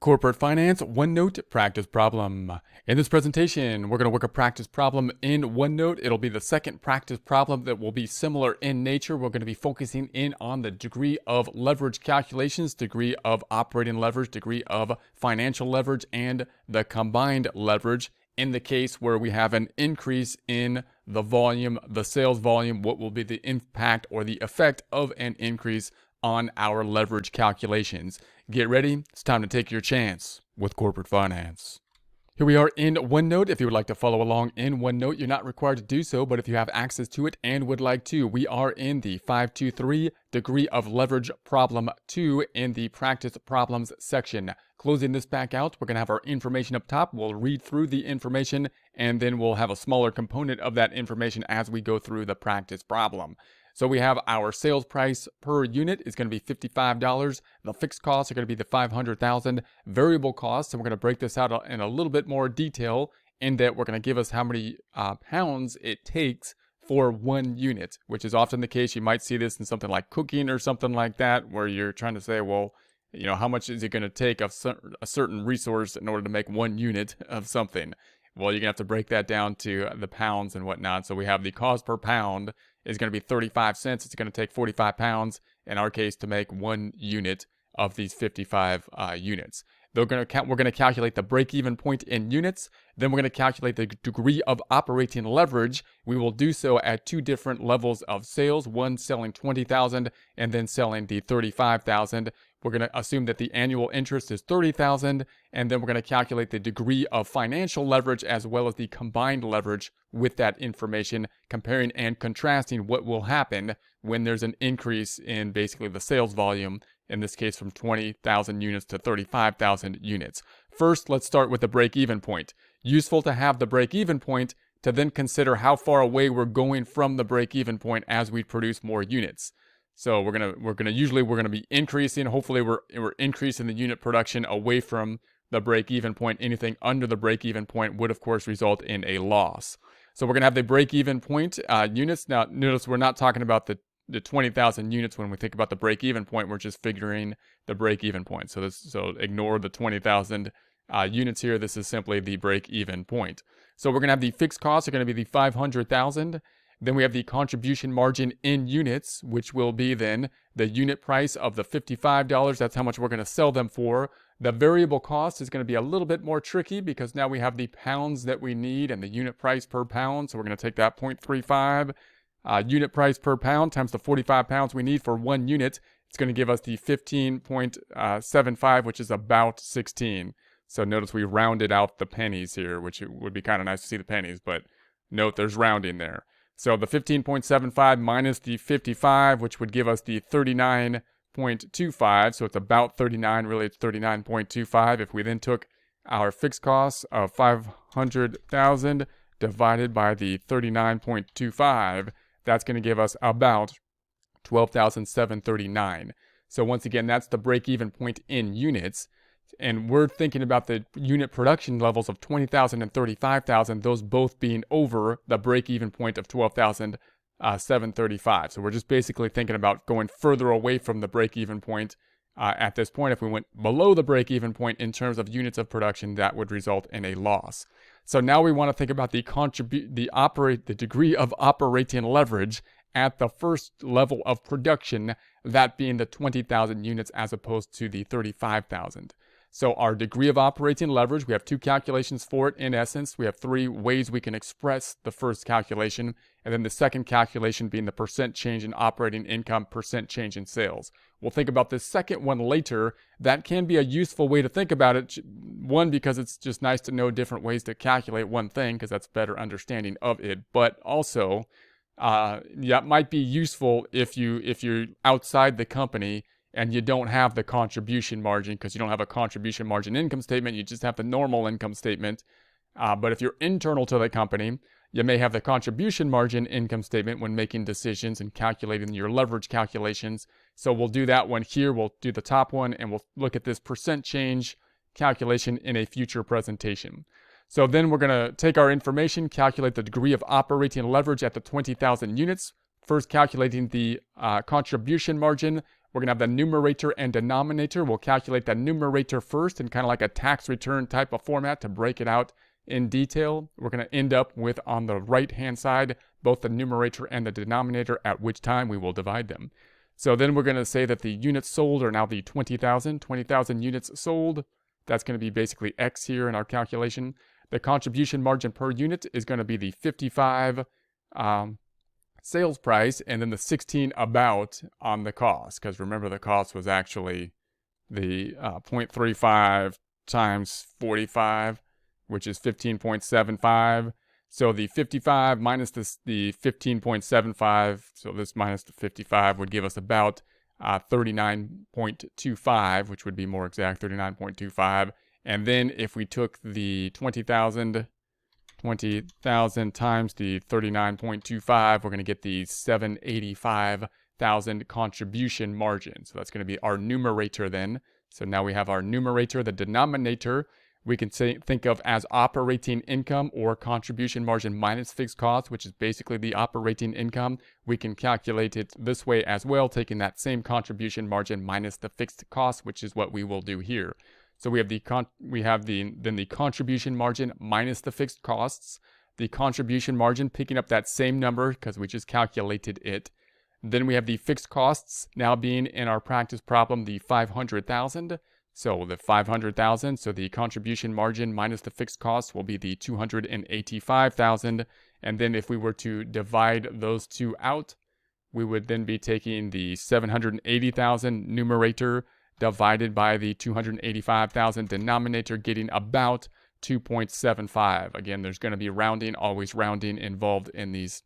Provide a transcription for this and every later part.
Corporate Finance OneNote Practice Problem. In this presentation, we're going to work a practice problem in OneNote. It'll be the second practice problem that will be similar in nature. We're going to be focusing in on the degree of leverage calculations, degree of operating leverage, degree of financial leverage, and the combined leverage. In the case where we have an increase in the volume, the sales volume, what will be the impact or the effect of an increase on our leverage calculations. Get ready, it's time to take your chance with corporate finance. Here we are in OneNote. If you would like to follow along in OneNote, you're not required to do so, but if you have access to it and would like to, we are in the 523 degree of leverage problem 2 in the practice problems section. Closing this back out, we're going to have our information up top. We'll read through the information and then we'll have a smaller component of that information as we go through the practice problem. So we have our sales price per unit is going to be $55. The fixed costs are going to be the $500,000. Variable costs, and we're going to break this out in a little bit more detail in that we're going to give us how many pounds it takes for 1 unit, which is often the case. You might see this in something like cooking or something like that, where you're trying to say, well, you know, how much is it going to take of a certain resource in order to make 1 unit of something? Well, you're going to have to break that down to the pounds and whatnot. So we have the cost per pound is going to be 35 cents. It's going to take 45 pounds, in our case, to make 1 unit of these 55 units. We're going to calculate the break-even point in units. Then we're going to calculate the degree of operating leverage. We will do so at 2 different levels of sales, one selling 20,000 and then selling the 35,000. We're going to assume that the annual interest is 30,000, and then we're going to calculate the degree of financial leverage as well as the combined leverage with that information, comparing and contrasting what will happen when there's an increase in basically the sales volume, in this case from 20,000 units to 35,000 units. First, let's start with the break-even point. Useful to have the break-even point to then consider how far away we're going from the break-even point as we produce more units. So we're gonna be increasing. Hopefully we're increasing the unit production away from the break-even point. Anything under the break-even point would of course result in a loss. So we're gonna have the break-even point units. Now notice we're not talking about the 20,000 units when we think about the break-even point. We're just figuring the break-even point. So ignore the 20,000 units here. This is simply the break-even point. So we're gonna have the fixed costs are gonna be the 500,000. Then we have the contribution margin in units, which will be then the unit price of the $55. That's how much we're going to sell them for. The variable cost is going to be a little bit more tricky because now we have the pounds that we need and the unit price per pound. So we're going to take that 0.35 unit price per pound times the 45 pounds we need for 1 unit. It's going to give us the 15.75, which is about 16. So notice we rounded out the pennies here, which it would be kind of nice to see the pennies, but note there's rounding there. So the 15.75 minus the 55, which would give us the 39.25. So it's about 39, really it's 39.25. If we then took our fixed costs of 500,000 divided by the 39.25, that's going to give us about 12,739. So once again, that's the break-even point in units. And we're thinking about the unit production levels of 20,000 and 35,000, those both being over the break-even point of 12,735. So we're just basically thinking about going further away from the break-even point at this point. If we went below the break-even point in terms of units of production, that would result in a loss. So now we want to think about the degree of operating leverage at the first level of production, that being the 20,000 units as opposed to the 35,000. So our degree of operating leverage, we have 2 calculations for it in essence. We have 3 ways we can express the first calculation, and then the second calculation being the percent change in operating income, percent change in sales. We'll think about this second one later. That can be a useful way to think about it. One, because it's just nice to know different ways to calculate one thing, because that's better understanding of it. But also, that might be useful if you're outside the company and you don't have the contribution margin, because you don't have a contribution margin income statement, you just have the normal income statement. But if you're internal to the company, you may have the contribution margin income statement when making decisions and calculating your leverage calculations. So we'll do that one here. We'll do the top one, and we'll look at this percent change calculation in a future presentation. So then we're going to take our information, calculate the degree of operating leverage at the 20,000 units. First, calculating the contribution margin. We're going to have the numerator and denominator. We'll calculate the numerator first in kind of like a tax return type of format to break it out in detail. We're going to end up with, on the right-hand side, both the numerator and the denominator, at which time we will divide them. So then we're going to say that the units sold are now the 20,000. 20,000 units sold. That's going to be basically X here in our calculation. The contribution margin per unit is going to be the 55 sales price, and then the 16 about on the cost. Because remember, the cost was actually the 0.35 times 45, which is 15.75. So the 55 minus the 15.75, so this minus the 55 would give us about 39.25, which would be more exact, 39.25. And then if we took the 20,000 times the 39.25, we're going to get the 785,000 contribution margin. So that's going to be our numerator then. So now we have our numerator. The denominator we can think of as operating income or contribution margin minus fixed costs, which is basically the operating income. We can calculate it this way as well, taking that same contribution margin minus the fixed cost, which is what we will do here. So we have the contribution margin minus the fixed costs. The contribution margin picking up that same number because we just calculated it. Then we have the fixed costs now being in our practice problem the 500,000. So the 500,000, so the contribution margin minus the fixed costs will be the 285,000. And then if we were to divide those two out, we would then be taking the 780,000 numerator divided by the 285,000 denominator, getting about 2.75. Again, there's going to be rounding, always rounding involved in these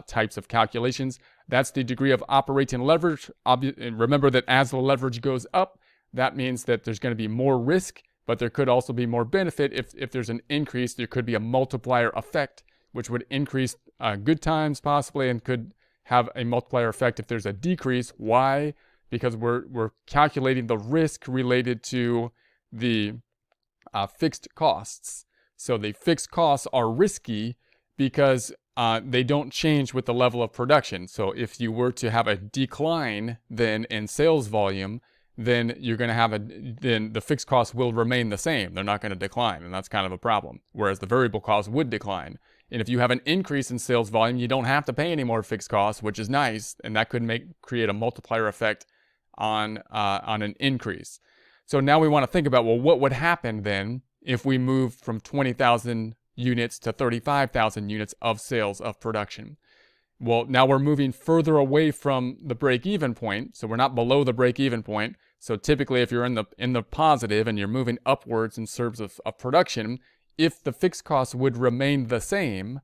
types of calculations. That's the degree of operating leverage. Remember that as the leverage goes up, that means that there's going to be more risk, but there could also be more benefit. If there's an increase, there could be a multiplier effect, which would increase good times possibly, and could have a multiplier effect if there's a decrease. Why? Because we're calculating the risk related to the fixed costs. So the fixed costs are risky because they don't change with the level of production. So if you were to have a decline then in sales volume, then you're going to have then the fixed costs will remain the same. They're not going to decline, and that's kind of a problem. Whereas the variable costs would decline. And if you have an increase in sales volume, you don't have to pay any more fixed costs, which is nice, and that could create a multiplier effect on an increase. So now we want to think about, well, what would happen then if we moved from 20,000 units to 35,000 units of sales of production? Well, now we're moving further away from the break-even point, so we're not below the break-even point. So typically, if you're in the positive and you're moving upwards in terms of production, if the fixed costs would remain the same,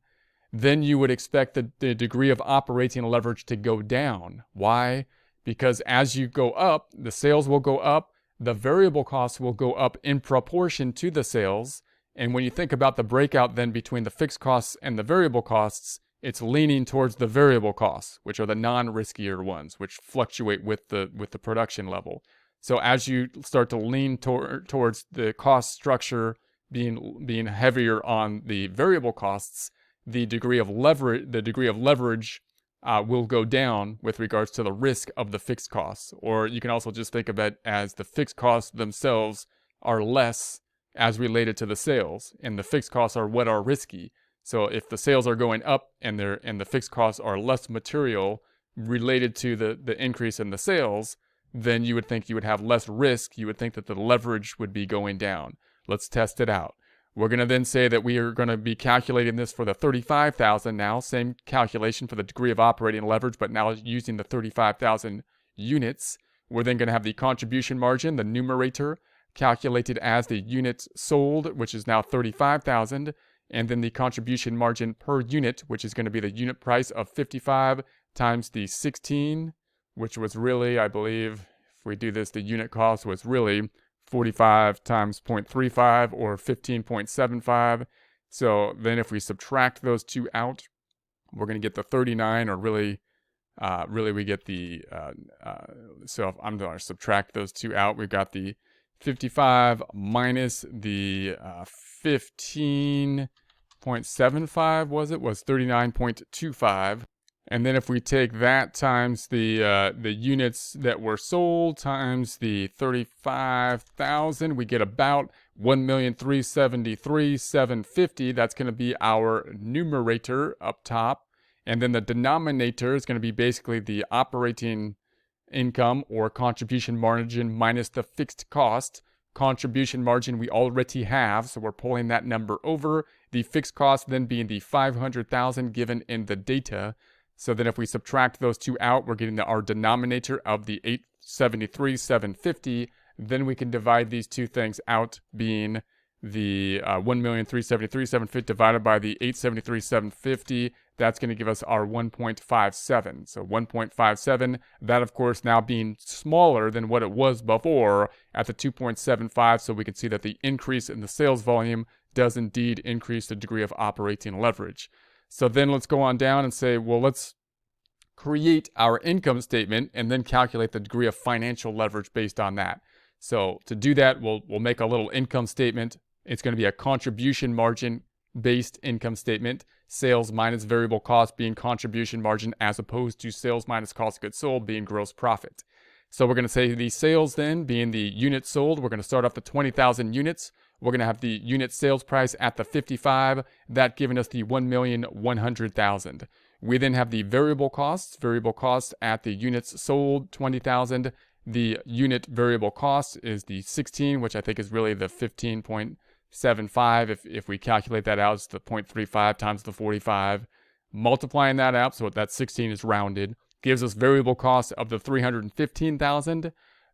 then you would expect the degree of operating leverage to go down. Why? Because as you go up, the sales will go up, the variable costs will go up in proportion to the sales. And when you think about the breakout then between the fixed costs and the variable costs, it's leaning towards the variable costs, which are the non-riskier ones, which fluctuate with the production level. So as you start to lean towards the cost structure being heavier on the variable costs, the degree of leverage will go down with regards to the risk of the fixed costs. Or you can also just think of it as the fixed costs themselves are less as related to the sales, and the fixed costs are what are risky. So if the sales are going up and the fixed costs are less material related to the increase in the sales, then you would think you would have less risk. You would think that the leverage would be going down. Let's test it out. We're going to then say that we are going to be calculating this for the 35,000 now. Same calculation for the degree of operating leverage, but now using the 35,000 units. We're then going to have the contribution margin, the numerator, calculated as the units sold, which is now 35,000. And then the contribution margin per unit, which is going to be the unit price of 55 times the 16, which was really, I believe, if we do this, the unit cost was really 45 times 0.35 or 15.75. So then if we subtract those two out, we're going to get the 39, or really we get the, so if I'm going to subtract those two out, we've got the 55 minus the 15.75 was 39.25, And then if we take that times the units that were sold times the 35,000, we get about 1,373,750. That's going to be our numerator up top. And then the denominator is going to be basically the operating income or contribution margin minus the fixed cost. Contribution margin we already have, so we're pulling that number over. The fixed cost then being the 500,000 given in the data. So then if we subtract those two out, we're getting our denominator of the 873,750. Then we can divide these two things out, being the 1,373,750 divided by the 873,750. That's going to give us our 1.57. So 1.57, that of course now being smaller than what it was before at the 2.75. So we can see that the increase in the sales volume does indeed increase the degree of operating leverage. So then let's go on down and say, well, let's create our income statement and then calculate the degree of financial leverage based on that. So to do that, we'll make a little income statement. It's going to be a contribution margin based income statement. Sales minus variable cost being contribution margin as opposed to sales minus cost of goods sold being gross profit. So we're going to say the sales then being the units sold. We're going to start off the 20,000 units. We're going to have the unit sales price at the 55, that giving us the 1,100,000. We then have the variable costs at the units sold, 20,000. The unit variable cost is the 16, which I think is really the 15.75. If we calculate that out, it's the 0.35 times the 45. Multiplying that out, so that 16 is rounded, gives us variable costs of the 315,000.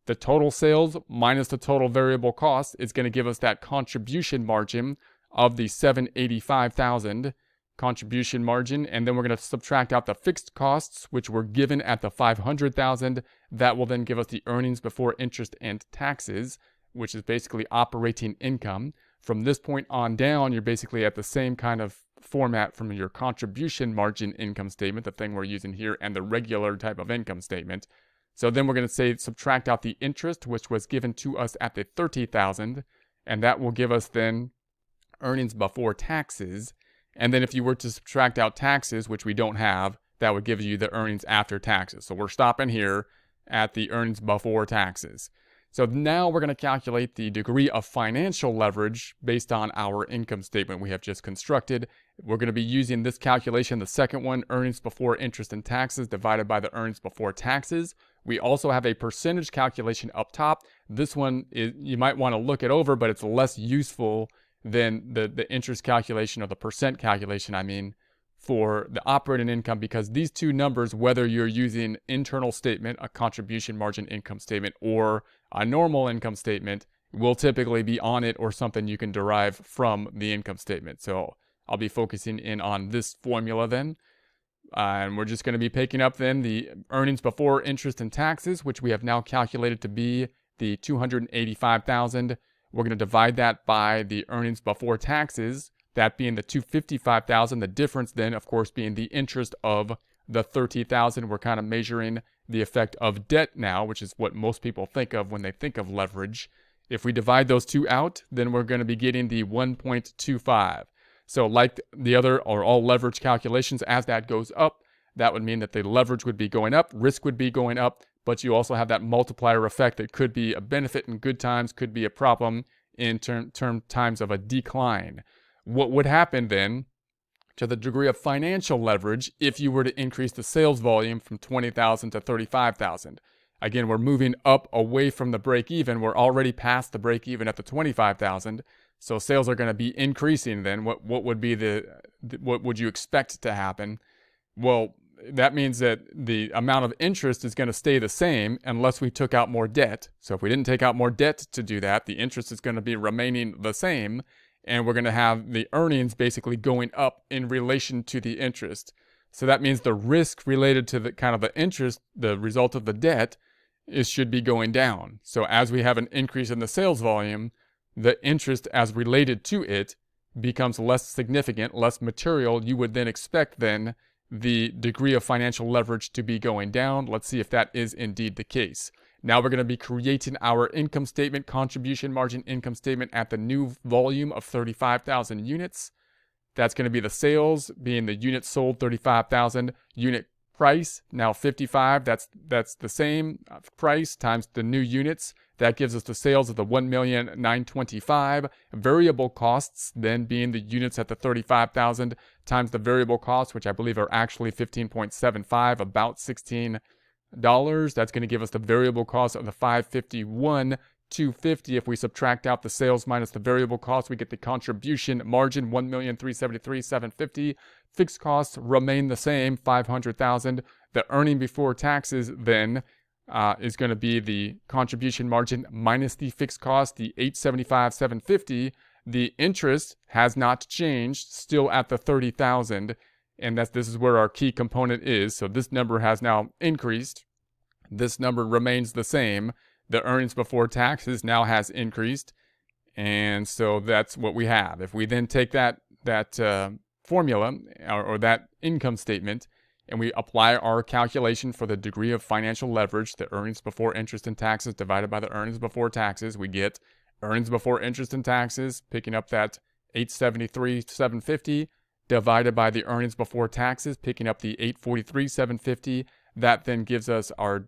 The total sales minus the total variable cost is going to give us that contribution margin of the 785,000 contribution margin. And then we're going to subtract out the fixed costs, which were given at the 500,000. That will then give us the earnings before interest and taxes, which is basically operating income. From this point on down, you're basically at the same kind of format from your contribution margin income statement, the thing we're using here, and the regular type of income statement. So then we're going to say subtract out the interest, which was given to us at the 30,000, and that will give us then earnings before taxes. And then if you were to subtract out taxes, which we don't have, that would give you the earnings after taxes. So we're stopping here at the earnings before taxes. So now we're going to calculate the degree of financial leverage based on our income statement we have just constructed. We're going to be using this calculation, the second one, earnings before interest and taxes divided by the earnings before taxes. We also have a percentage calculation up top. This one, you might want to look it over, but it's less useful than the interest calculation or the percent calculation, for the operating income, because these two numbers, whether you're using internal statement, a contribution margin income statement, or a normal income statement, will typically be on it or something you can derive from the income statement. So I'll be focusing in on this formula then. And we're just going to be picking up then the earnings before interest and taxes, which we have now calculated to be the 285,000. We're going to divide that by the earnings before taxes, that being the 255,000. The difference then, of course, being the interest of the 30,000. We're kind of measuring the effect of debt now, which is what most people think of when they think of leverage. If we divide those two out, then we're going to be getting the 1.25. So like the other or all leverage calculations, as that goes up, that would mean that the leverage would be going up, risk would be going up, but you also have that multiplier effect that could be a benefit in good times, could be a problem in times of a decline. What would happen then to the degree of financial leverage if you were to increase the sales volume from 20,000 to 35,000? Again, we're moving up away from the break even. We're already past the break even at the 25,000. So sales are going to be increasing then. What would be what would you expect to happen? Well, that means that the amount of interest is going to stay the same unless we took out more debt. So if we didn't take out more debt to do that, the interest is going to be remaining the same, and we're going to have the earnings basically going up in relation to the interest. So that means the risk related to the kind of the interest, the result of the debt, should be going down. So as we have an increase in the sales volume, the interest as related to it becomes less significant, less material. You would then expect then the degree of financial leverage to be going down. Let's see if that is indeed the case. Now we're going to be creating our income statement, contribution margin income statement at the new volume of 35,000 units. That's going to be the sales, being the units sold 35,000, unit price, now 55, that's the same price times the new units. That gives us the sales of the 1,925,000. Variable costs then being the units at the 35,000 times the variable costs, which I believe are actually 15.75, about $16. That's going to give us the variable cost of the 551,250. If we subtract out the sales minus the variable cost, we get the contribution margin, 1,373,750. Fixed costs remain the same, 500,000. The earning before taxes then is going to be the contribution margin minus the fixed cost, the 875,750. The interest has not changed, still at the 30,000, and this is where our key component is. So this number has now increased. This number remains the same. The earnings before taxes now has increased, and so that's what we have. If we then take that formula or that income statement, and we apply our calculation for the degree of financial leverage, the earnings before interest and taxes divided by the earnings before taxes, we get earnings before interest and taxes, picking up that 873,750, divided by the earnings before taxes, picking up the 843,750. That then gives us our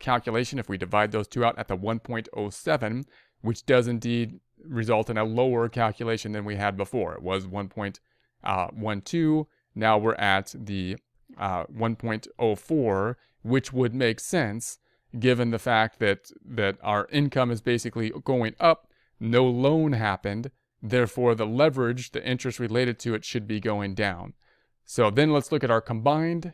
calculation if we divide those two out at the 1.07, which does indeed result in a lower calculation than we had before. It was 1.12. Now we're at the 1.04, which would make sense given the fact that our income is basically going up, no loan happened, therefore the leverage, the interest related to it, should be going down. So then let's look at our combined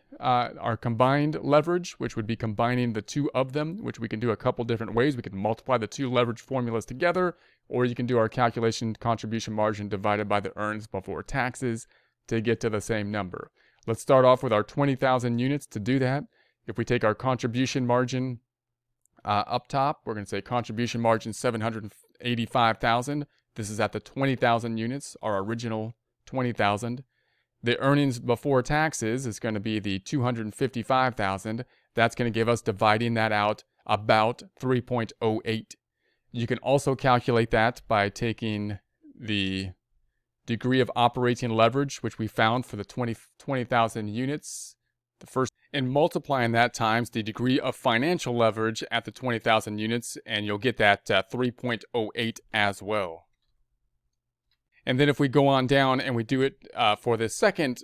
leverage, which would be combining the two of them, which we can do a couple different ways. We can multiply the two leverage formulas together, or you can do our calculation contribution margin divided by the earnings before taxes to get to the same number. Let's start off with our 20,000 units. To do that, if we take our contribution margin up top, we're going to say contribution margin 785,000. This is at the 20,000 units, our original 20,000. The earnings before taxes is going to be the 255,000. That's going to give us, dividing that out, about 3.08. You can also calculate that by taking the degree of operating leverage, which we found for the 20,000 units, the first, and multiplying that times the degree of financial leverage at the 20,000 units, and you'll get that 3.08 as well. And then if we go on down and we do it for the second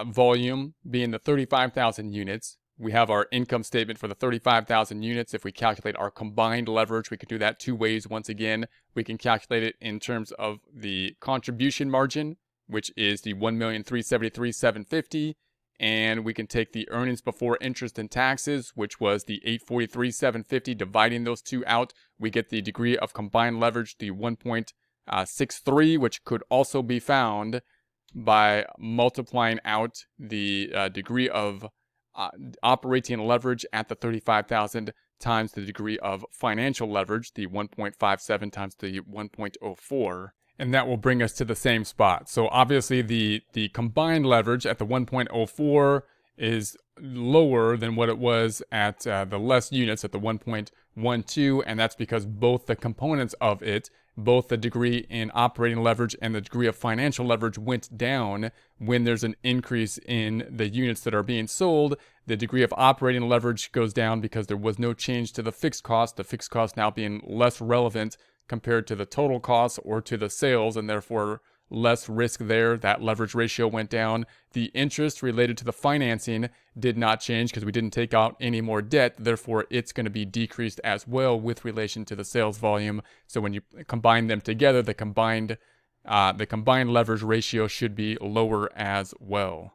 volume, being the 35,000 units, we have our income statement for the 35,000 units. If we calculate our combined leverage, we can do that two ways. Once again, we can calculate it in terms of the contribution margin, which is the 1,373,750, and we can take the earnings before interest and taxes, which was the 843,750. Dividing those two out, we get the degree of combined leverage, the 1.63, which could also be found by multiplying out the degree of operating leverage at the 35,000 times the degree of financial leverage, the 1.57 times the 1.04, and that will bring us to the same spot. So obviously the combined leverage at the 1.04 is lower than what it was at the less units at the 1.12, and that's because both the components of it, both the degree in operating leverage and the degree of financial leverage, went down when there's an increase in the units that are being sold. The degree of operating leverage goes down because there was no change to the fixed cost now being less relevant compared to the total cost or to the sales, and therefore less risk there. That leverage ratio went down. The interest related to the financing did not change because we didn't take out any more debt. Therefore, it's going to be decreased as well with relation to the sales volume. So when you combine them together, the combined leverage ratio should be lower as well.